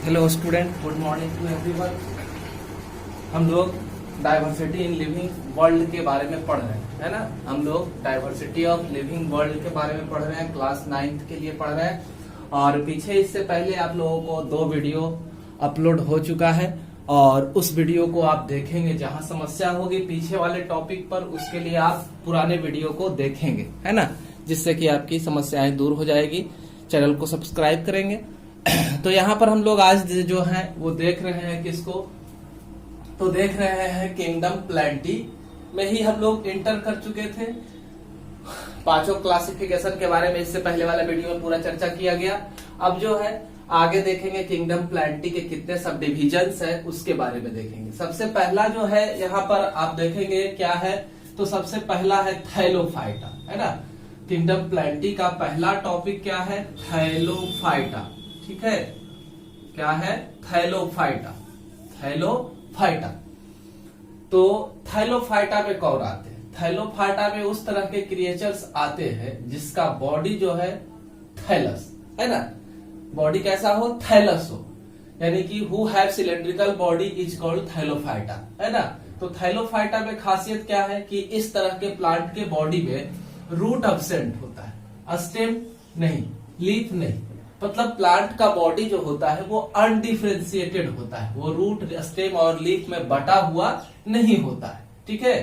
Hello student, good morning to everyone. हम लोग diversity in living world के बारे में पढ़ रहे हैं, है ना। हम लोग डाइवर्सिटी ऑफ लिविंग वर्ल्ड के बारे में पढ़ रहे हैं, क्लास 9th के लिए पढ़ रहे हैं। और पीछे इससे पहले आप लोगों को 2 वीडियो अपलोड हो चुका है और उस वीडियो को आप देखेंगे। जहां समस्या होगी पीछे वाले टॉपिक पर, उसके लिए आप पुराने वीडियो को देखेंगे, है ना, जिससे कि आपकी समस्याएं दूर हो जाएगी। चैनल को सब्सक्राइब करेंगे। तो यहाँ पर हम लोग आज जो है वो देख रहे हैं किसको, तो देख रहे हैं किंगडम प्लेंटी में ही हम लोग इंटर कर चुके थे। 5 क्लासिफिकेशन के बारे में इससे पहले वाला वीडियो में पूरा चर्चा किया गया। अब जो है आगे देखेंगे किंगडम प्लेंटी के कितने सब डिविजन्स है उसके बारे में देखेंगे। सबसे पहला जो है यहाँ पर आप देखेंगे क्या है, तो सबसे पहला है थैलोफाइटा, है ना। किंगडम प्लेंटी का पहला टॉपिक क्या है, थैलोफाइटा, ठीक है। क्या है, थैलोफाइटा। थैलोफाइटा, तो थैलोफाइटा में कौन आते हैं? थैलोफाइटा में उस तरह के क्रिएचर्स आते हैं जिसका बॉडी जो है थैलस, है ना। बॉडी कैसा हो, थैलस हो, यानी कि who have cylindrical body is called Thallophyta, है ना। तो थैलोफाइटा में खासियत क्या है कि इस तरह के प्लांट के बॉडी में रूट अब्सेंट होता है, स्टेम नहीं, लीफ नहीं। मतलब प्लांट का बॉडी जो होता है वो अनडिफरेंशिएटेड होता है, वो रूट, स्टेम और लीफ में बटा हुआ नहीं होता है, ठीक है।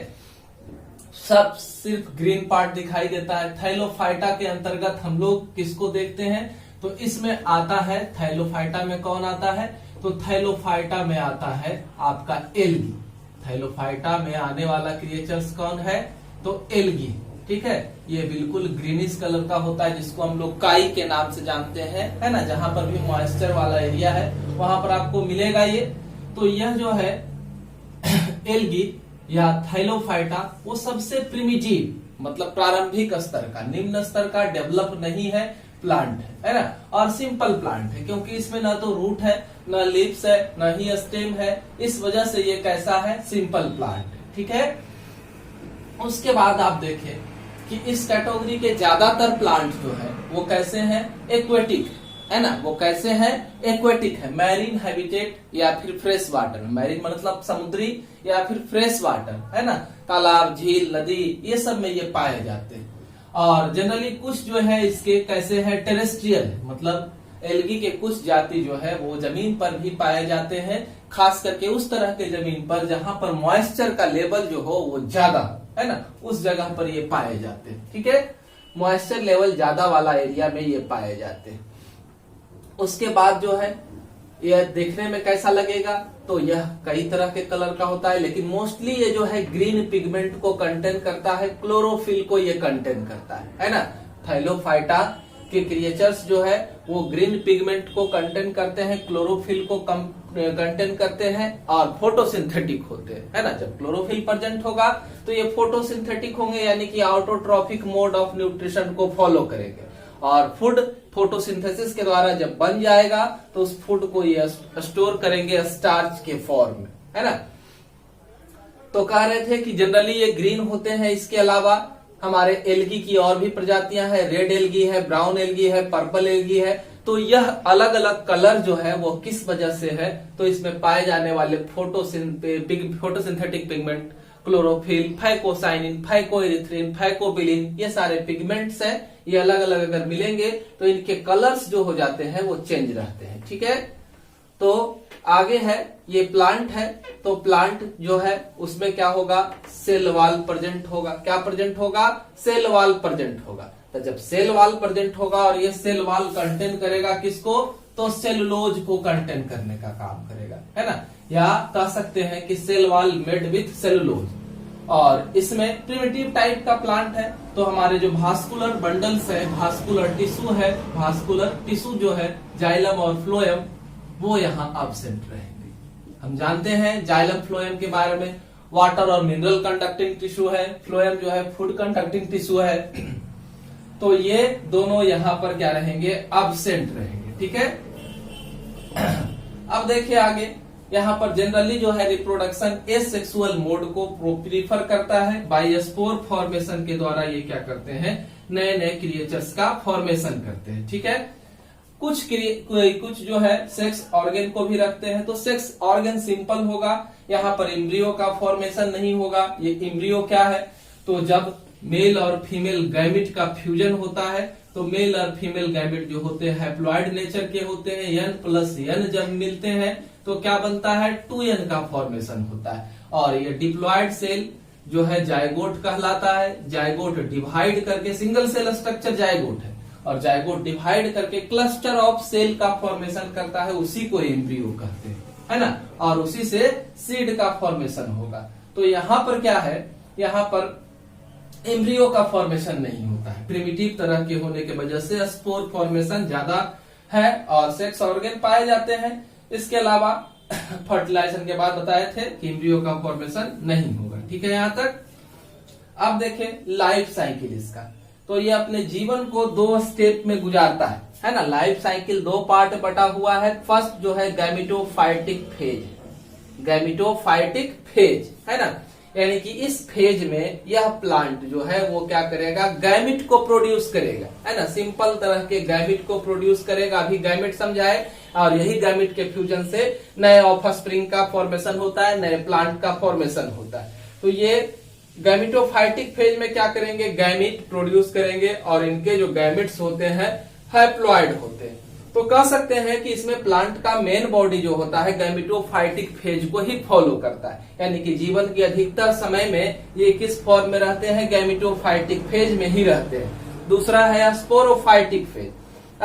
सब सिर्फ ग्रीन पार्ट दिखाई देता है। थैलोफाइटा के अंतर्गत हम लोग किसको देखते हैं, तो इसमें आता है, थैलोफाइटा में कौन आता है, तो थैलोफाइटा में आता है आपका एल्गी। थैलोफाइटा में आने वाला क्रिएचर्स कौन है, तो एल्गी, ठीक है। ये बिल्कुल ग्रीनिश कलर का होता है जिसको हम लोग काई के नाम से जानते हैं, है ना। जहां पर भी मॉइस्चर वाला एरिया है वहां पर आपको मिलेगा ये। तो यह जो है एल्गी या थैलोफाइटा वो सबसे प्रिमिटिव, मतलब प्रारंभिक स्तर का, निम्न स्तर का डेवलप नहीं है प्लांट है ना। और सिंपल प्लांट है क्योंकि इसमें ना तो रूट है, ना लीव्स है, ना ही स्टेम है। इस वजह से ये कैसा है, सिंपल प्लांट, ठीक है। उसके बाद आप देखें कि इस कैटेगरी के ज्यादातर प्लांट जो है वो कैसे हैं, एक्वेटिक, है ना। वो कैसे हैं, एक्वेटिक है, मैरीन हैबिटेट या फिर फ्रेश वाटर। मैरीन मतलब समुद्री या फिर फ्रेश वाटर, है ना। तालाब, झील, नदी, ये सब में ये पाए जाते हैं। और जनरली कुछ जो है इसके कैसे है, टेरेस्ट्रियल है, मतलब एल्गी के कुछ जाति जो है वो जमीन पर भी पाए जाते हैं, खास करके उस तरह के जमीन पर जहां पर मॉइस्चर का लेवल जो हो वो ज्यादा, है ना, उस जगह पर ये पाए जाते हैं, ठीक है। मॉइस्चर लेवल ज्यादा वाला एरिया में ये पाए जाते हैं। उसके बाद जो है यह देखने में कैसा लगेगा, तो यह कई तरह के कलर का होता है, लेकिन मोस्टली ये जो है ग्रीन पिगमेंट को कंटेन करता है, क्लोरोफिल को ये कंटेन करता है ना। थैलोफाइटा के क्रिएचर्स जो है वो ग्रीन पिगमेंट को कंटेन करते हैं, क्लोरोफिल को कंटेन करते हैं और फोटोसिंथेटिक होते हैं, है ना। जब क्लोरोफिल प्रेजेंट होगा तो ये फोटोसिंथेटिक होंगे, यानी कि ऑटोट्रॉफिक मोड ऑफ न्यूट्रिशन को फॉलो करेंगे। और फूड फोटोसिंथेसिस के द्वारा जब बन जाएगा तो उस फूड को ये स्टोर करेंगे स्टार्च के फॉर्म में, है ना। तो कह रहे थे कि जनरली ये ग्रीन होते हैं। इसके अलावा हमारे एल्गी की और भी प्रजातियां हैं, रेड एल्गी है, ब्राउन एल्गी है, पर्पल एल्गी है। तो यह अलग अलग कलर जो है वो किस वजह से है, तो इसमें पाए जाने वाले photosynthetic pigment, chlorophyll, phycocyanin, phycoerythrin, phycobilin, ये सारे पिगमेंट्स हैं। ये अलग अलग अगर मिलेंगे तो इनके कलर्स जो हो जाते हैं वो चेंज रहते हैं, ठीक है। तो आगे है, ये प्लांट है, तो प्लांट जो है उसमें क्या होगा, सेल वॉल प्रेजेंट होगा। क्या प्रेजेंट होगा, सेल वॉल प्रेजेंट होगा। तो जब सेल वॉल प्रेजेंट होगा और ये सेल वॉल कंटेन करेगा किसको, तो सेलुलोज को कंटेन करने का काम करेगा, है ना। या कह सकते हैं कि cell wall made with cellulose. और इसमें प्रिमिटिव टाइप का प्लांट है। तो हमारे जो भास्कुलर बंडल्स है, भास्कुलर टिश्यू है, भास्कुलर टिश्यू जो है, जाइलम और फ्लोएम, वो यहाँ एब्सेंट रहेंगे। हम जानते हैं जाइलम फ्लोएम के बारे में, वाटर और मिनरल कंडक्टिंग टिश्यू है, फ्लोएम जो है फूड कंडक्टिंग टिश्यू है। तो ये दोनों यहाँ पर क्या रहेंगे, एब्सेंट रहेंगे, ठीक है। अब देखिए आगे, यहाँ पर जनरली जो है रिप्रोडक्शन एसेक्सुअल मोड को प्रीफर करता है। बायोस्पोर फॉर्मेशन के द्वारा ये क्या करते हैं, नए नए क्रिएचर्स का फॉर्मेशन करते हैं, ठीक है। कुछ जो है सेक्स ऑर्गन को भी रखते हैं। तो सेक्स ऑर्गन सिंपल होगा, यहाँ पर एम्ब्रियो का फॉर्मेशन नहीं होगा। ये एम्ब्रियो क्या है, तो जब मेल और फीमेल गैमिट का फ्यूजन होता है तो मेल और फीमेल गैमिट जो होते हैं हैप्लॉइड नेचर के होते हैं। N+N जब मिलते हैं तो क्या बनता है, 2N का फॉर्मेशन होता है। और ये डिप्लॉइड सेल जो है जायगोट कहलाता है। जायगोट डिवाइड करके, सिंगल सेल स्ट्रक्चर जायगोट है, और जायगोट डिवाइड करके क्लस्टर ऑफ सेल का फॉर्मेशन करता है, उसी को एम्ब्रियो कहते हैं, है ना। और उसी से सीड का फॉर्मेशन होगा। तो यहाँ पर क्या है, यहाँ पर एम्ब्रियो का फॉर्मेशन नहीं होता है। प्रिमिटिव तरह के होने के वजह से स्पोर फॉर्मेशन ज्यादा है और सेक्स ऑर्गन पाए जाते हैं। इसके अलावा फर्टिलाइजेशन के बाद बताए थे कि एम्ब्रियो का फॉर्मेशन नहीं होगा। ठीक है यहाँ तक। अब देखें लाइफ साइकिल इसका, तो ये अपने जीवन को 2 स्टेप में गुजारता है ना। लाइफ साइकिल 2 पार्ट बटा हुआ है। फर्स्ट जो है गैमिटोफाइटिक फेज, गैमिटोफाइटिक फेज है ना, यानी कि इस फेज में यह प्लांट जो है वो क्या करेगा, गैमिट को प्रोड्यूस करेगा, है ना। सिंपल तरह के गैमिट को प्रोड्यूस करेगा। अभी गैमिट समझाए, और यही गैमिट के फ्यूजन से नए ऑफस्प्रिंग का फॉर्मेशन होता है, नए प्लांट का फॉर्मेशन होता है। तो ये गैमिटोफाइटिक फेज में क्या करेंगे, गैमिट प्रोड्यूस करेंगे, और इनके जो गैमिट्स होते हैं हैप्लॉइड होते हैं। तो कह सकते हैं कि इसमें प्लांट का मेन बॉडी जो होता है गैमिटोफाइटिक फेज को ही फॉलो करता है, यानी कि जीवन के अधिकतर समय में ये किस फॉर्म में रहते हैं, गैमिटोफाइटिक फेज में ही रहते हैं। दूसरा है स्पोरोफाइटिक फेज।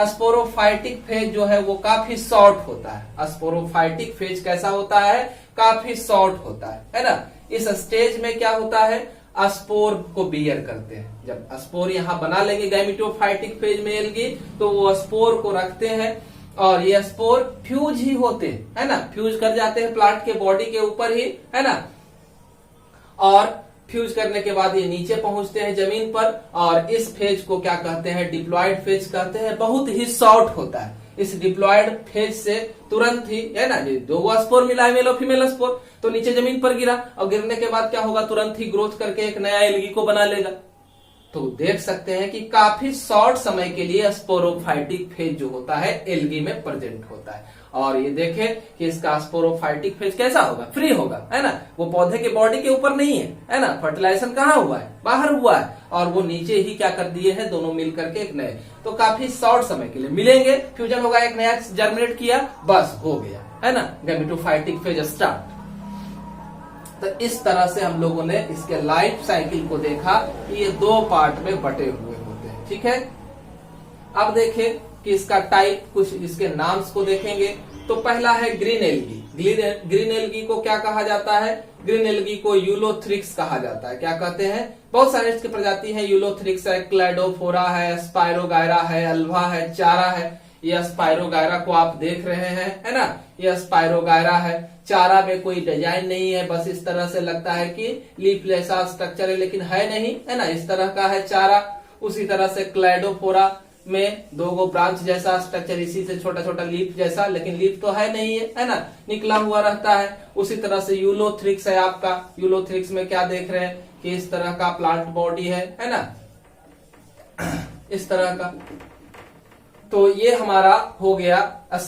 स्पोरोफाइटिक फेज जो है वो काफी शॉर्ट होता है। स्पोरोफाइटिक फेज कैसा होता है, काफी शॉर्ट होता है ना। इस स्टेज में क्या होता है, स्पोर को बियर करते हैं। जब स्पोर यहाँ बना लेंगे गैमिटोफाइटिक फेज में एल्गी, तो वो स्पोर को रखते हैं, और ये स्पोर फ्यूज ही होते हैं, है ना। फ्यूज कर जाते हैं प्लांट के बॉडी के ऊपर ही, है ना। और फ्यूज करने के बाद ये नीचे पहुंचते हैं जमीन पर, और इस फेज को क्या कहते हैं, डिप्लॉइड फेज कहते हैं। बहुत ही शॉर्ट होता है। इस डिप्लॉइड फेज से तुरंत ही, है ना, 2 स्पोर मिला है, मेल और फीमेल स्पोर, तो नीचे जमीन पर गिरा, और गिरने के बाद क्या होगा, तुरंत ही ग्रोथ करके एक नया एल्गी को बना लेगा। तो देख सकते हैं कि काफी शॉर्ट समय के लिए स्पोरोफाइटिक फेज जो होता है एल्गी में प्रेजेंट होता है। और ये देखें कि इसका स्पोरोफाइटिक फेज कैसा होगा, फ्री होगा, है ना। वो पौधे के बॉडी के ऊपर नहीं है ना। फर्टिलाइजेशन कहाँ हुआ है, बाहर हुआ है, और वो नीचे ही क्या कर दिए हैं, दोनों मिल करके एक नए। तो काफी शॉर्ट समय के लिए मिलेंगे, फ्यूजन होगा, एक नया जर्मिनेट किया, बस हो गया, है ना, गैमिटोफाइटिक फेज स्टार्ट। तो इस तरह से हम लोगों ने इसके लाइफ साइकिल को देखा कि ये 2 पार्ट में बटे हुए होते हैं। ठीक है। अब देखें कि इसका टाइप, कुछ इसके नाम्स को देखेंगे। तो पहला है ग्रीन एल्गी। ग्रीन एल्गी को क्या कहा जाता है, ग्रीन एल्गी को यूलोथ्रिक्स कहा जाता है। क्या कहते हैं, बहुत सारे इसकी प्रजाति है। यूलोथ्रिक्स है, क्लैडोफोरा है, स्पाइरोगायरा है, अल्वा है, चारा है। ये स्पाइरोगायरा को आप देख रहे हैं, है ना, ये स्पाइरोगायरा है। चारा में कोई डिजाइन नहीं है, बस इस तरह से लगता है कि लीफ जैसा स्ट्रक्चर है, लेकिन है नहीं, है ना, इस तरह का है चारा। उसी तरह से क्लैडोफोरा में 2 ब्रांच जैसा स्ट्रक्चर, इसी से छोटा छोटा लीफ जैसा, लेकिन लीफ तो है नहीं है ना, निकला हुआ रहता है। उसी तरह से यूलोथ्रिक्स है आपका। यूलोथ्रिक्स में क्या देख रहे हैं कि इस तरह का प्लांट बॉडी है ना, इस तरह का। तो ये हमारा हो गया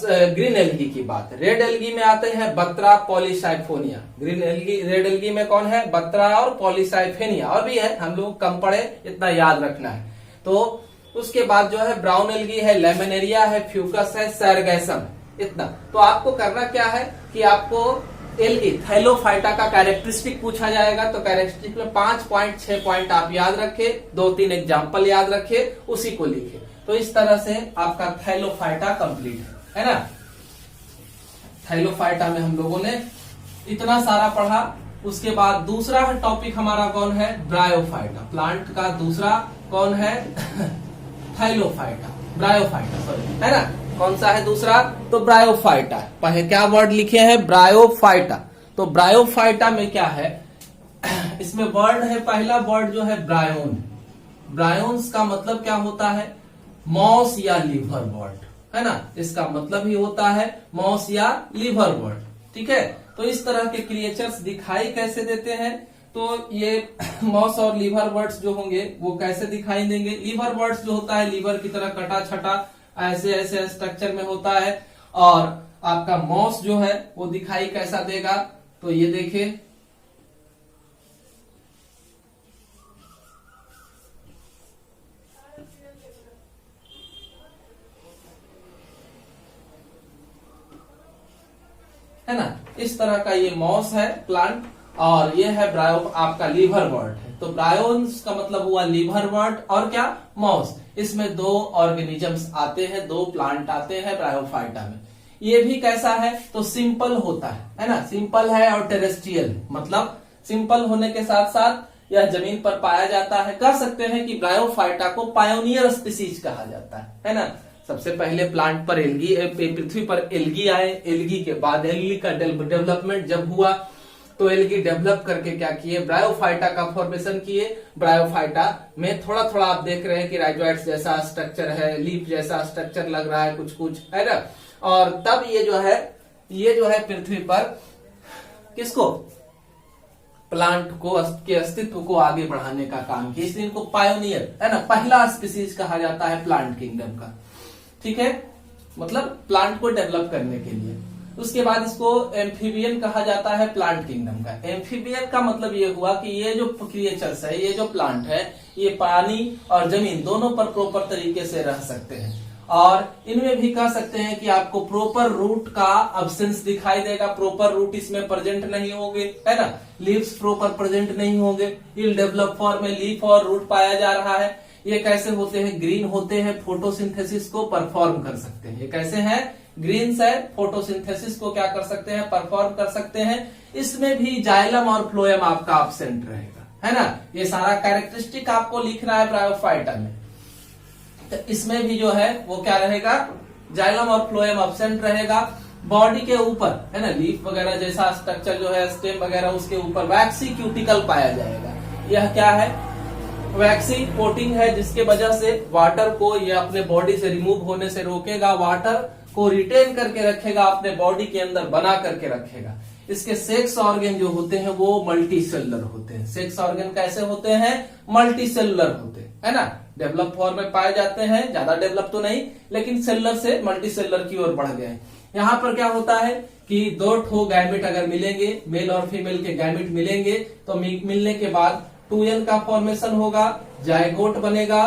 ग्रीन एल्गी की बात। रेड एल्गी में आते हैं Batra Polysiphonia. Green algae, red algae में कौन है, बत्रा और पॉलीसाइफेनिया, और भी है, हम लोग कम पढ़े, इतना याद रखना है। तो उसके बाद जो है ब्राउन एल्गी है, लेमिनेरिया है, फ्यूकस है, सैरगैसम, इतना। तो आपको करना क्या है कि आपको एल्गी थैलोफाइटा का कैरेक्टरिस्टिक पूछा जाएगा। तो कैरेक्टरिस्टिक में 5 पॉइंट 6 पॉइंट आप याद रखे, 2-3 एग्जाम्पल याद रखे, उसी को लिखे। तो इस तरह से आपका थैलोफाइटा कंप्लीट है ना। थैलोफाइटा में हम लोगों ने इतना सारा पढ़ा। उसके बाद दूसरा टॉपिक हमारा कौन है, ब्रायोफाइटा। प्लांट का दूसरा कौन है, थैलोफाइटा, ब्रायोफाइटा, सॉरी, है ना। कौन सा है दूसरा, तो ब्रायोफाइटा। पहले क्या वर्ड लिखे हैं, ब्रायोफाइटा। तो ब्रायोफाइटा में क्या है, इसमें वर्ड है, पहला वर्ड जो है ब्रायोन। ब्रायोन्स का मतलब क्या होता है, मॉस या लीवर वर्ड, है ना। इसका मतलब ही होता है मॉस या लीवर वर्ड। ठीक है। तो इस तरह के क्रिएचर्स दिखाई कैसे देते हैं, तो ये मॉस और लीवर वर्ड्स जो होंगे वो कैसे दिखाई देंगे। लीवर वर्ड्स जो होता है लीवर की तरह कटा छटा ऐसे ऐसे स्ट्रक्चर में होता है। और आपका मॉस जो है वो दिखाई कैसा देगा, तो ये देखिए है ना, इस तरह का ये मॉस है प्लांट। और ये है ब्रायो आपका लीवरवर्ट है। तो ब्रायोन्स का मतलब हुआ लीवरवर्ट और क्या मॉस। इसमें दो ऑर्गेनिजम्स आते हैं, दो प्लांट आते हैं ब्रायोफाइटा में। ये भी कैसा है, तो सिंपल होता है ना, सिंपल है और टेरेस्ट्रियल, मतलब सिंपल होने के साथ साथ यह जमीन पर पाया जाता है। कह सकते हैं कि ब्रायोफाइटा को पायोनियर स्पीसीज कहा जाता है ना। सबसे पहले प्लांट पर एल्गी, पृथ्वी पर एल्गी आए, एल्गी के बाद एल्गी का डेवलपमेंट जब हुआ तो एल्गी डेवलप करके क्या किए, ब्रायोफाइटा का फॉर्मेशन किए। ब्रायोफाइटा में थोड़ा थोड़ा आप देख रहे हैं कि राइजोइड्स जैसा स्ट्रक्चर है, लीफ जैसा स्ट्रक्चर लग रहा है कुछ कुछ, है ना। और तब ये जो है पृथ्वी पर किसको, प्लांट को के अस्तित्व को आगे बढ़ाने का काम किया, इसलिए इनको पायोनियर है ना, पहला स्पीसीज कहा जाता है प्लांट किंगडम का। ठीक है, मतलब प्लांट को डेवलप करने के लिए। उसके बाद इसको एम्फीबियन कहा जाता है प्लांट किंगडम का। एम्फीबियन का मतलब ये हुआ कि ये जो क्रिएचर्स है, ये जो प्लांट है, ये पानी और जमीन दोनों पर प्रॉपर तरीके से रह सकते हैं। और इनमें भी कह सकते हैं कि आपको प्रॉपर रूट का अब्सेंस दिखाई देगा, प्रॉपर रूट इसमें प्रेजेंट नहीं होंगे, है ना। लीव्स प्रॉपर प्रेजेंट नहीं होंगे। इल डेवलप फॉर्म में लीफ और रूट पाया जा रहा है। ये कैसे होते हैं, ग्रीन होते हैं, फोटोसिंथेसिस को परफॉर्म कर सकते हैं। ये कैसे हैं, ग्रीन है, फोटोसिंथेसिस को क्या कर सकते हैं, परफॉर्म कर सकते हैं। इसमें भी जाइलम और फ्लोएम आपका एब्सेंट रहेगा, है ना। ये सारा कैरेक्टरिस्टिक आपको लिखना है ब्रायोफाइटा में। तो इसमें भी जो है वो क्या रहेगा, जाइलम और फ्लोएम एब्सेंट रहेगा। बॉडी के ऊपर है ना, लीफ वगैरह जैसा स्ट्रक्चर जो है, स्टेम वगैरह, उसके ऊपर वैक्सी क्यूटिकल पाया जाएगा। यह क्या है, वैक्सी कोटिंग है, जिसके वजह से वाटर को ये अपने बॉडी से रिमूव होने से रोकेगा, वाटर को रिटेन करके रखेगा, अपने बॉडी के अंदर बना करके रखेगा। इसके सेक्स ऑर्गन जो होते हैं वो मल्टी सेलुलर होते हैं। सेक्स ऑर्गन कैसे होते हैं, मल्टी सेलुलर होते हैं, है ना। डेवलप फॉर्म में पाए जाते हैं, ज्यादा डेवलप तो नहीं, लेकिन सेलुलर से मल्टी सेलुलर की ओर बढ़ गए। यहाँ पर क्या होता है कि दो ठो गैमेट अगर मिलेंगे, मेल और फीमेल के गैमेट मिलेंगे, तो मिलने के बाद 2n का फॉर्मेशन होगा, जायगोट बनेगा।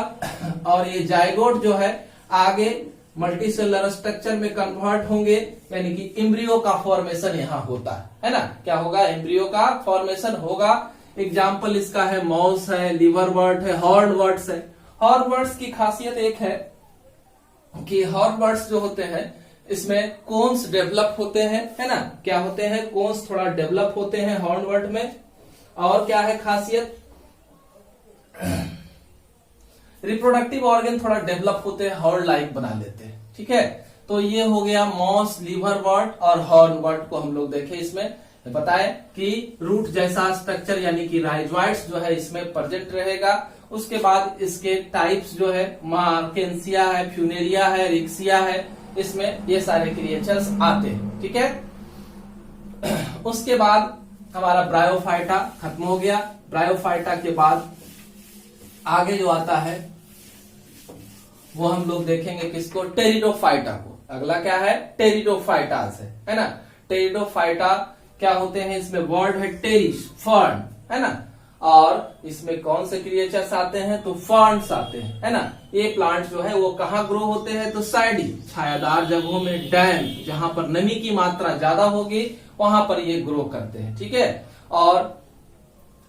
और ये जायगोट जो है आगे मल्टी सेलुलर स्ट्रक्चर में कन्वर्ट होंगे, यानी कि एम्ब्रियो का फॉर्मेशन यहाँ होता है ना। क्या होगा, एम्ब्रियो का फॉर्मेशन होगा। एग्जाम्पल इसका है मॉस है, लिवरवर्ट है, हॉर्नवर्ट्स है। हॉर्नवर्ट्स की खासियत एक है कि हॉर्नवर्ट्स जो होते हैं इसमें कोन्स डेवलप होते हैं, है ना। क्या होते हैं, कोन्स थोड़ा डेवलप होते हैं हॉर्नवर्ट में। और क्या है खासियत, रिप्रोडक्टिव ऑर्गन थोड़ा डेवलप होते हैं, हॉर्न लाइक बना लेते हैं। ठीक है, तो ये हो गया मॉस, लिवरवर्ट और हॉर्नवर्ट को हम लोग देखे। इसमें बताए कि रूट जैसा स्ट्रक्चर यानी कि राइजोइड्स जो है इसमें प्रेजेंट रहेगा। उसके बाद इसके टाइप्स जो है मार्केंसिया है, फ्यूनेरिया है, रिक्सिया है, इसमें ये सारे क्रिएचर्स आते हैं। ठीक है, उसके बाद हमारा ब्रायोफाइटा खत्म हो गया। ब्रायोफाइटा के बाद आगे जो आता है वो हम लोग देखेंगे किसको, टेरिडोफाइटा को। अगला क्या है, टेरिडोफाइटास है ना। टेरिडोफाइटा क्या होते हैं, इसमें वर्ड है टेरिस, फर्न, है ना। और इसमें कौन से क्रिएचर्स आते हैं, तो फर्न्स आते हैं, है ना। ये प्लांट जो है वो कहाँ ग्रो होते हैं, तो साइडी छायादार जगहों में, डैम जहां पर नमी की मात्रा ज्यादा होगी वहां पर ये ग्रो करते हैं। ठीक है, और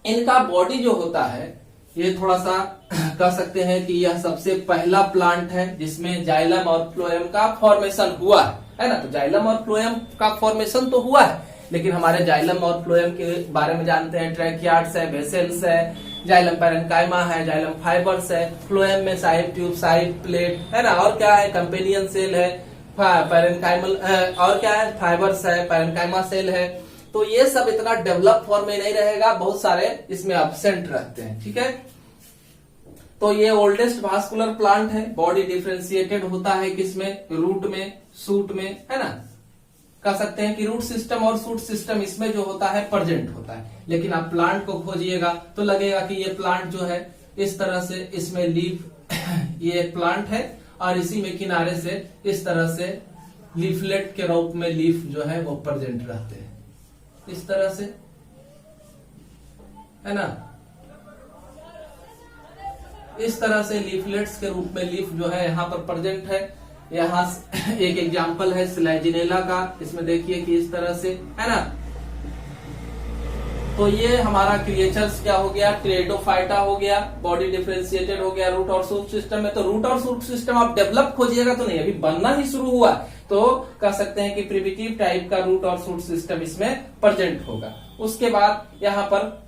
इनका बॉडी जो होता है ये थोड़ा सा कह सकते हैं कि यह सबसे पहला प्लांट है जिसमें जाइलम और फ्लोएम का फॉर्मेशन हुआ है ना। तो जाइलम और फ्लोएम का फॉर्मेशन तो हुआ है, लेकिन हमारे जाइलम और फ्लोएम के बारे में जानते हैं, ट्रैकियार्ड्स है, वेसल्स है, जाइलम पैरेन्काइमा है, जाइलम फाइबर्स है, फ्लोएम में साइड ट्यूब, साइड प्लेट, है ना। और क्या है, कंपेनियन सेल है, पैरेन्काइमल, और क्या है, फाइबर्स है, पैरेन्काइमा सेल है। तो ये सब इतना डेवलप फॉर्म में नहीं रहेगा, बहुत सारे इसमें एब्सेंट रहते हैं। ठीक है, तो ये ओल्डेस्ट वास्कुलर प्लांट है। बॉडी डिफरेंशिएटेड होता है किसमें, रूट में, सूट में, है ना। कह सकते हैं कि रूट सिस्टम और सूट सिस्टम इसमें जो होता है प्रेजेंट होता है, लेकिन आप प्लांट को खोजिएगा तो लगेगा कि ये प्लांट जो है इस तरह से, इसमें लीफ ये एक प्लांट है और इसी में किनारे से इस तरह से लीफलेट के रूप में लीफ जो है वो प्रेजेंट रहते हैं, इस तरह से, है ना। इस तरह से लीफलेट्स के रूप में लीफ जो है यहाँ पर प्रेजेंट है। यहाँ एक एग्जाम्पल है स्लैजिनेला का, इसमें देखिए कि इस तरह से, है ना। तो ये हमारा क्रिएचर्स क्या हो गया, टेरिडोफाइटा हो गया, बॉडी डिफरेंशिएटेड हो गया रूट और शूट सिस्टम में। तो रूट और शूट सिस्टम आप डेवलप खोजिएगा तो नहीं, अभी बनना ही शुरू हुआ, तो कह सकते हैं कि प्रिमिटिव टाइप का रूट और शूट सिस्टम इसमें प्रेजेंट होगा। उसके बाद यहाँ पर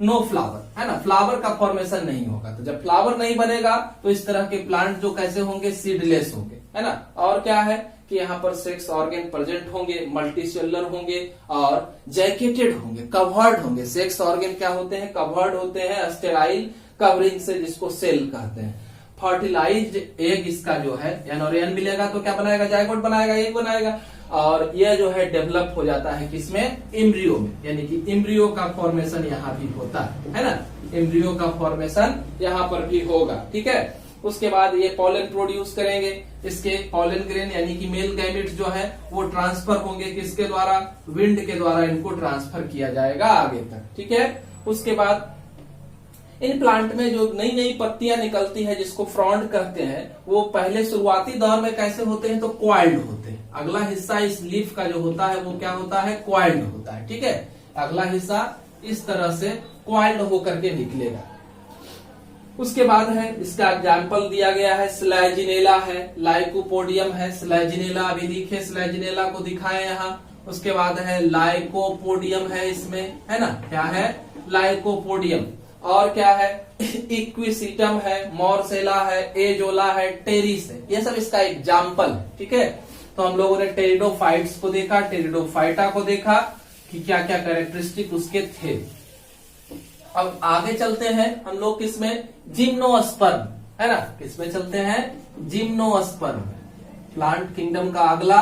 नो फ्लावर, है ना, फ्लावर का फॉर्मेशन नहीं होगा। तो जब फ्लावर नहीं बनेगा तो इस तरह के प्लांट जो कैसे होंगे, सीडलेस होंगे, है ना। और क्या है कि यहाँ पर सेक्स ऑर्गन प्रेजेंट होंगे, मल्टीसेलुलर होंगे और जैकेटेड होंगे, कवर्ड होंगे। सेक्स ऑर्गन क्या होते हैं, कवर्ड होते हैं स्टेराइल कवरिंग से, जिसको सेल कहते हैं। फर्टिलाइज्ड एग इसका जो है एन और एन मिलेगा तो क्या बनाएगा, जायगोट बनाएगा, एग बनाएगा। और यह जो है डेवलप हो जाता है किसमें, एम्ब्रियो में, यानी कि एम्ब्रियो का फॉर्मेशन यहाँ भी होता है ना, एम्ब्रियो का फॉर्मेशन यहाँ पर भी होगा, ठीक है। उसके बाद ये पॉलन प्रोड्यूस करेंगे, इसके पॉलन ग्रेन यानी कि मेल गैमेट्स जो है वो ट्रांसफर होंगे, किसके द्वारा, विंड के द्वारा इनको ट्रांसफर किया जाएगा आगे तक, ठीक है। उसके बाद इन प्लांट में जो नई नई पत्तियां निकलती है जिसको फ्रॉन्ड कहते हैं, वो पहले शुरुआती दौर में कैसे होते हैं, तो क्वाइल्ड होते हैं। अगला हिस्सा इस लीफ का जो होता है वो क्या होता है, क्वाइल्ड होता है, ठीक है। अगला हिस्सा इस तरह से क्वाइल्ड होकर के निकलेगा। उसके बाद है, इसका एग्जाम्पल दिया गया है, स्लैजिनेला है, लाइकोपोडियम है, स्लैजिनेला अभी दिखे, स्लैजिनेला को दिखाए यहाँ। उसके बाद है लाइकोपोडियम है इसमें, है ना, क्या है, लाइकोपोडियम। और क्या है, इक्विसिटम है, मॉर्सेला है, एजोला है, टेरिस है, ये सब इसका एग्जाम्पल है, ठीक है। तो हम लोगों ने टेरिडोफाइट्स को देखा, टेरिडोफाइटा को देखा कि क्या क्या कैरेक्टरिस्टिक उसके थे। अब आगे चलते हैं हम लोग किसमें, जिम्नोस्पर्म, है ना, किसमें चलते हैं, जिम्नोस्पर्म। प्लांट किंगडम का अगला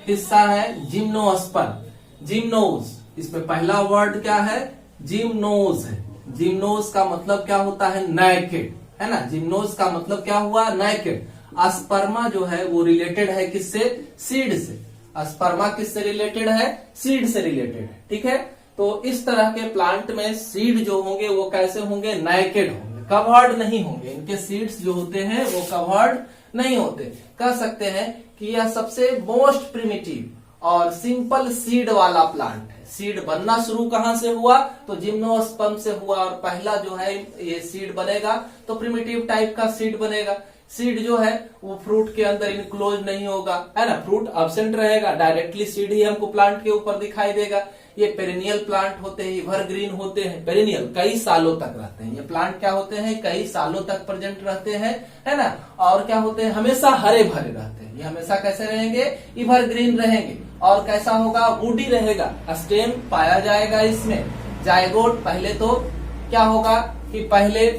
हिस्सा है जिम्नोस्पर्म, जिम्नोज। इसमें पहला वर्ड क्या है, जिम्नोज है। जिम्नोज का मतलब क्या होता है, नैकेड, है ना। जिम्नोज का मतलब क्या हुआ, नैकेड। अस्पर्मा जो है वो रिलेटेड है किससे, सीड से। अस्पर्मा किससे रिलेटेड है, सीड से रिलेटेड है, ठीक है। तो इस तरह के प्लांट में सीड जो होंगे वो कैसे होंगे, नैकेड होंगे, कवर्ड नहीं होंगे। इनके सीड्स जो होते हैं वो कवर्ड नहीं होते। कह सकते हैं कि यह सबसे मोस्ट प्रिमिटिव और सिंपल सीड वाला प्लांट है। सीड बनना शुरू कहां से हुआ, तो जिम्नोस्पर्म से हुआ। और पहला जो है ये सीड बनेगा तो प्रिमिटिव टाइप का सीड बनेगा। सीड जो है वो फ्रूट के अंदर इनक्लोज नहीं होगा, है ना, फ्रूट एब्सेंट रहेगा, डायरेक्टली सीड ही हमको प्लांट के ऊपर दिखाई देगा। ये पेरिनियल प्लांट होते हैं, एवरग्रीन होते हैं, पेरिनियल कई सालों तक रहते हैं। ये प्लांट क्या होते हैं, कई सालों तक प्रेजेंट रहते हैं, है ना। और क्या होते हैं, हमेशा हरे भरे रहते हैं। ये हमेशा कैसे रहेंगे, एवरग्रीन रहेंगे। और कैसा होगा, वुडी रहेगा, स्टेम पाया जाएगा इसमें। जायगोट पहले तो क्या होगा कि पहले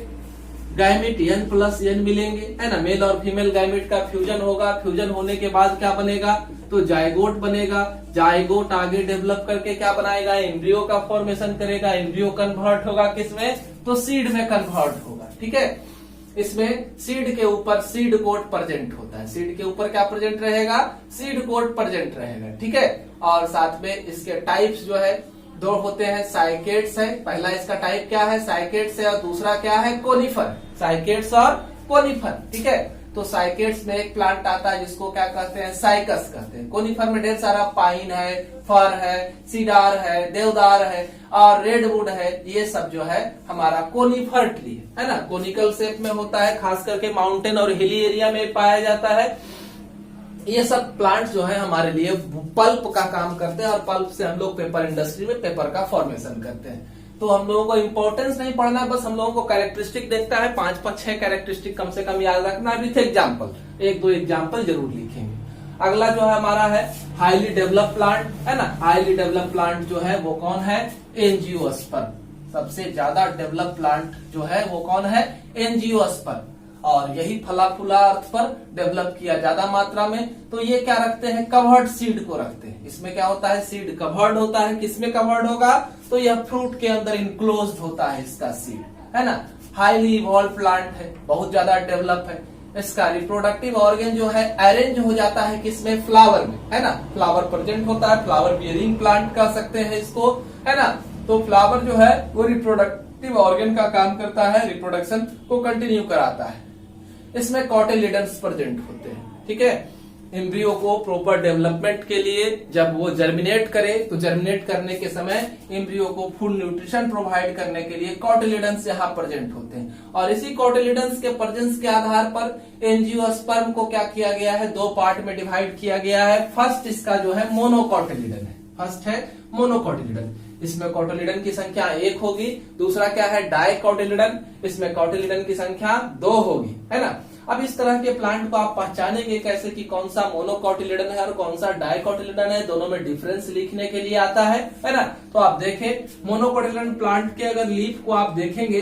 गैमेट n+n मिलेंगे, है ना, मेल और फीमेल गैमेट का फ्यूजन होगा। फ्यूजन होने के बाद क्या बनेगा, तो जायगोट बनेगा। जायगोट आगे डेवलप करके क्या बनाएगा, एम्ब्रियो का फॉर्मेशन करेगा। एम्ब्रियो कन्वर्ट होगा किसमें, तो सीड में कन्वर्ट होगा, ठीक है। इसमें सीड के ऊपर सीड कोट प्रेजेंट होता है। सीड के ऊपर क्या प्रेजेंट रहेगा, सीड कोट प्रेजेंट रहेगा, ठीक है। और साथ में इसके टाइप्स जो है दो होते हैं, साइकेट्स है। पहला इसका टाइप क्या है, साइकेट्स है, और दूसरा क्या है, कोनिफर। साइकेट्स और कोनिफर, ठीक है। तो साइकेट्स में एक प्लांट आता है जिसको क्या कहते हैं, साइकस कहते हैं। कोनिफर में ढेर सारा पाइन है, फर है, सीडार है, देवदार है और रेडवुड है। ये सब जो है हमारा कोनिफर ट्री है ना, कोनिकल शेप में होता है, खास करके माउंटेन और हिली एरिया में पाया जाता है। ये सब प्लांट्स जो है हमारे लिए पल्प का काम करते हैं और पल्प से हम लोग पेपर इंडस्ट्री में पेपर का फॉर्मेशन करते हैं। तो हम लोगों को इंपॉर्टेंस नहीं पढ़ना, बस हम लोगों को कैरेक्टरिस्टिक देखता है। 5-6 कैरेक्टरिस्टिक कम से कम याद रखना। विथ एग्जाम्पल, 1-2 एग्जाम्पल जरूर लिखेंगे। अगला जो है हमारा है हाईली डेवलप प्लांट, है ना। हाईली डेवलप प्लांट जो है वो कौन है, एंजियोस्पर्म। सबसे ज्यादा डेवलप प्लांट जो है वो कौन है, एंजियोस्पर्म। और यही फला फूला अर्थ पर डेवलप किया ज्यादा मात्रा में। तो ये क्या रखते हैं, कवर्ड सीड को रखते हैं। इसमें क्या होता है, सीड कवर्ड होता है। किसमें कवर्ड होगा, तो यह फ्रूट के अंदर इनक्लोज्ड होता है इसका सीड, है ना। हाईली इवॉल्व प्लांट है, बहुत ज्यादा डेवलप है। इसका रिप्रोडक्टिव ऑर्गन जो है अरेंज हो जाता है किसमें, फ्लावर में, है ना। फ्लावर प्रेजेंट होता है, फ्लावर बियरिंग प्लांट कह सकते हैं इसको, है ना। तो फ्लावर जो है वो रिप्रोडक्टिव ऑर्गन का काम करता है, रिप्रोडक्शन को कंटिन्यू कराता है। इसमें कॉटिलिडन्स प्रेजेंट होते हैं, ठीक है। एम्ब्रियो को प्रॉपर डेवलपमेंट के लिए जब वो जर्मिनेट करे तो जर्मिनेट करने के समय एम्ब्रियो को फूड न्यूट्रिशन प्रोवाइड करने के लिए कॉटिलिडन्स यहाँ प्रेजेंट होते हैं। और इसी कॉटिलिडन्स के प्रेजेंस के आधार पर एंजियोस्पर्म को क्या किया गया है, दो पार्ट में डिवाइड किया गया है। फर्स्ट इसका जो है मोनोकॉटिलिडन है, फर्स्ट है मोनोकॉटिलिडन। इसमें कॉटिलिडन की संख्या 1 होगी। दूसरा क्या है, डाइकॉटिलिडन, इसमें कॉटिलिडन की संख्या 2 होगी, है ना। अब इस तरह के प्लांट को आप पहचानेंगे कैसे कि कौन सा मोनोकॉटिलिडन है और कौन सा डाइकॉटिलिडन है, दोनों में डिफरेंस लिखने के लिए आता है ना। तो आप देखें मोनोकॉटिलिडन प्लांट के अगर लीफ को आप देखेंगे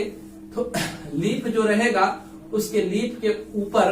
तो लीफ जो रहेगा उसके लीफ के ऊपर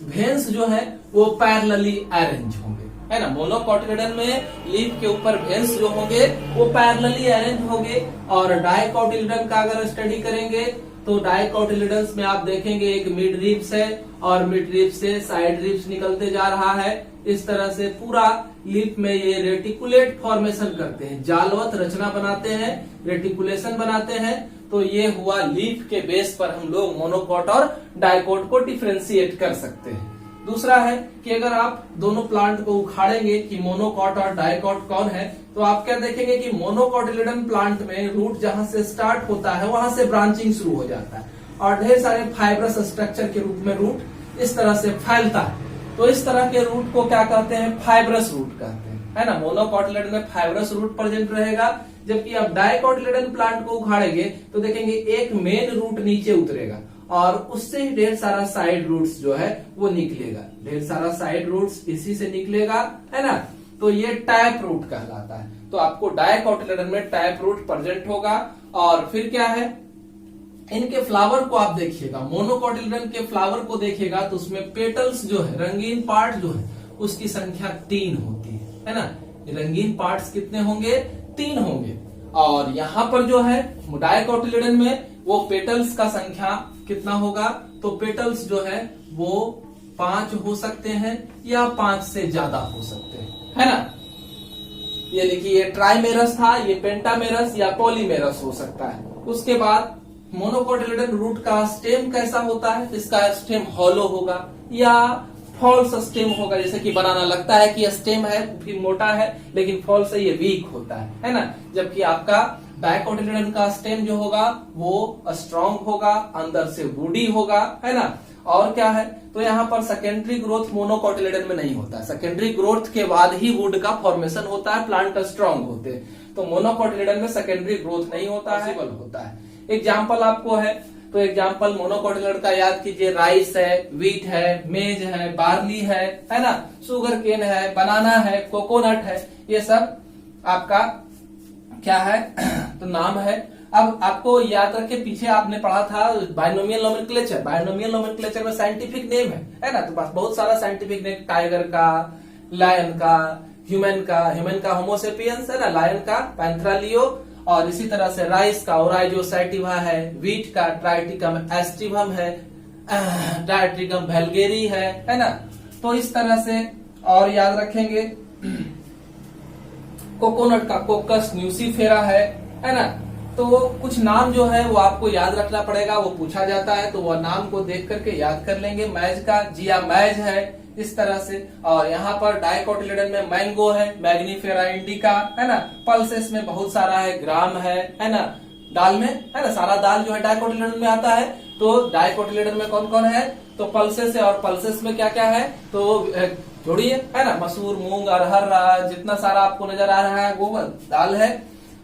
भेंस जो है वो पैरेलली अरेंज होंगे, है ना। मोनोकॉटिलिडन में लीफ के ऊपर भेंस जो होंगे वो पैरेलली अरेंज होंगे। और डाइकॉटिलिडन का अगर स्टडी करेंगे तो डाइकॉटिलिडन्स में आप देखेंगे एक मिड रिब्स है और मिड रिब्स से साइड रिब्स निकलते जा रहा है। इस तरह से पूरा लीफ में ये रेटिकुलेट फॉर्मेशन करते हैं, जालवत रचना बनाते हैं, रेटिकुलेशन बनाते हैं। तो ये हुआ लीफ के बेस पर हम लोग मोनोकॉट और डाइकॉट को डिफ्रेंशिएट कर सकते हैं। दूसरा है कि अगर आप दोनों प्लांट को उखाड़ेंगे कि मोनोकॉट और डाइकॉट कौन है, तो आप क्या देखेंगे कि मोनोकॉटिलिडन प्लांट में रूट जहां से स्टार्ट होता है वहां से ब्रांचिंग शुरू हो जाता है और ढेर सारे फाइब्रस स्ट्रक्चर के रूप में रूट इस तरह से फैलता है। तो इस तरह के रूट को क्या कहते हैं, फाइब्रस रूट कहते हैं, है ना। मोनोकॉटिलिडन में फाइब्रस रूट प्रेजेंट रहेगा, जबकि आप डाइकॉटिलिडन प्लांट को उखाड़ेंगे तो देखेंगे एक मेन रूट नीचे उतरेगा और उससे ही ढेर सारा साइड रूट्स जो है वो निकलेगा, ढेर सारा साइड रूट्स इसी से निकलेगा, है ना। तो ये टैप रूट कहलाता है। तो आपको डाइकॉटिलिडन में टैप रूट प्रेजेंट होगा। और फिर क्या है, इनके फ्लावर को आप देखिएगा, मोनोकॉटिलिडन के फ्लावर को देखिएगा तो उसमें पेटल्स जो है, रंगीन पार्ट जो है उसकी संख्या 3 होती है ना। रंगीन पार्ट्स कितने होंगे, 3 होंगे। और यहाँ पर जो है डाइकॉटिलिडन में वो पेटल्स का संख्या कितना होगा, तो पेटल्स जो है वो 5 हो सकते हैं या 5 से ज्यादा हो सकते हैं, है ना। ये देखिए, ये ट्राइमेरस था, ये पेंटामेरस या पॉलीमेरस हो सकता है। उसके बाद मोनोकॉटिलिडन रूट का स्टेम कैसा होता है, इसका स्टेम हॉलो होगा या फॉल्स स्टेम होगा। जैसे कि बनाना लगता है कि स्टेम है फिर मोटा है, लेकिन फॉल्स है, ये वीक होता है ना। जबकि आपका डाइकॉटिलिडन का स्टेम जो होगा वो स्ट्रॉन्ग होगा, अंदर से वुडी होगा, है ना। और क्या है, तो यहाँ पर सेकेंडरी ग्रोथ मोनोकॉटिलिडन में नहीं होता है। सेकेंडरी ग्रोथ के बाद ही वुड का फॉर्मेशन होता है, प्लांट स्ट्रॉन्ग होते हैं। तो मोनोकॉटिलिडन में सेकेंडरी ग्रोथ नहीं होता है, होता है। एग्जाम्पल आपको है, तो एग्जाम्पल मोनोकॉटिलिडन का याद कीजिए, राइस है, व्हीट है, मेज है, बार्ली है ना, शुगर केन है, बनाना है, कोकोनट है, ये सब आपका क्या है तो नाम है। अब आपको याद रखे, पीछे आपने पढ़ा था बाइनोमियल नोमेनक्लेचर, बाइनोमियल नोमेनक्लेचर में साइंटिफिक नेम है ना। तो बस बहुत सारा साइंटिफिक नेम, टाइगर का, लायन का, ह्यूमन का होमोसेपियंस है ना, लायन का पैंथ्रालियो, और इसी तरह से राइस का ओराइजो सैटिवा है, व्हीट का ट्राइटिकम एस्टिवम है, ट्राइटिकम वेलगेरी है ना। तो इस तरह से और याद रखेंगे, कोकोनट का कोकस न्यूसीफेरा है ना। तो कुछ नाम जो है वो आपको याद रखना पड़ेगा, वो पूछा जाता है तो वह नाम को देख करके याद कर लेंगे। मैज का जिया मैज है, इस तरह से। और यहाँ पर डाइकॉटिलिडन में मैंगो है, मैग्नीफेरा इंडिका, है ना। पल्सेस में बहुत सारा है, ग्राम है ना। दाल में है ना, सारा दाल जो है डाइकॉटिलिडन में आता है। तो डाइकॉटिलिडन में कौन कौन है, तो पल्सेस है। और पल्सेस में क्या क्या है, तो जोड़िए, है ना, मसूर, मूंग, अरहर, जितना सारा आपको नजर आ रहा है वो दाल है।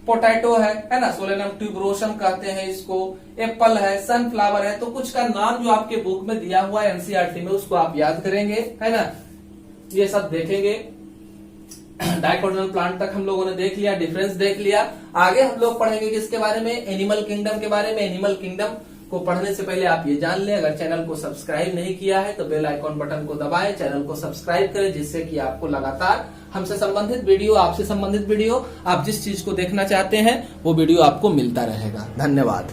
पोटैटो है ना, सोलेनम ट्यूबरोसम कहते हैं इसको। एप्पल है, सनफ्लावर है। तो कुछ का नाम जो आपके बुक में दिया हुआ है एनसीईआरटी में, उसको आप याद करेंगे, है ना। ये सब देखेंगे। डाइकोटिलिडन प्लांट तक हम लोगों ने देख लिया, डिफरेंस देख लिया। आगे हम लोग पढ़ेंगे किसके बारे में, एनिमल किंगडम के बारे में। एनिमल किंगडम को पढ़ने से पहले आप ये जान लें, अगर चैनल को सब्सक्राइब नहीं किया है तो बेल आइकॉन बटन को दबाएं, चैनल को सब्सक्राइब करें, जिससे कि आपको लगातार हमसे संबंधित वीडियो, आपसे संबंधित वीडियो, आप जिस चीज को देखना चाहते हैं वो वीडियो आपको मिलता रहेगा। धन्यवाद।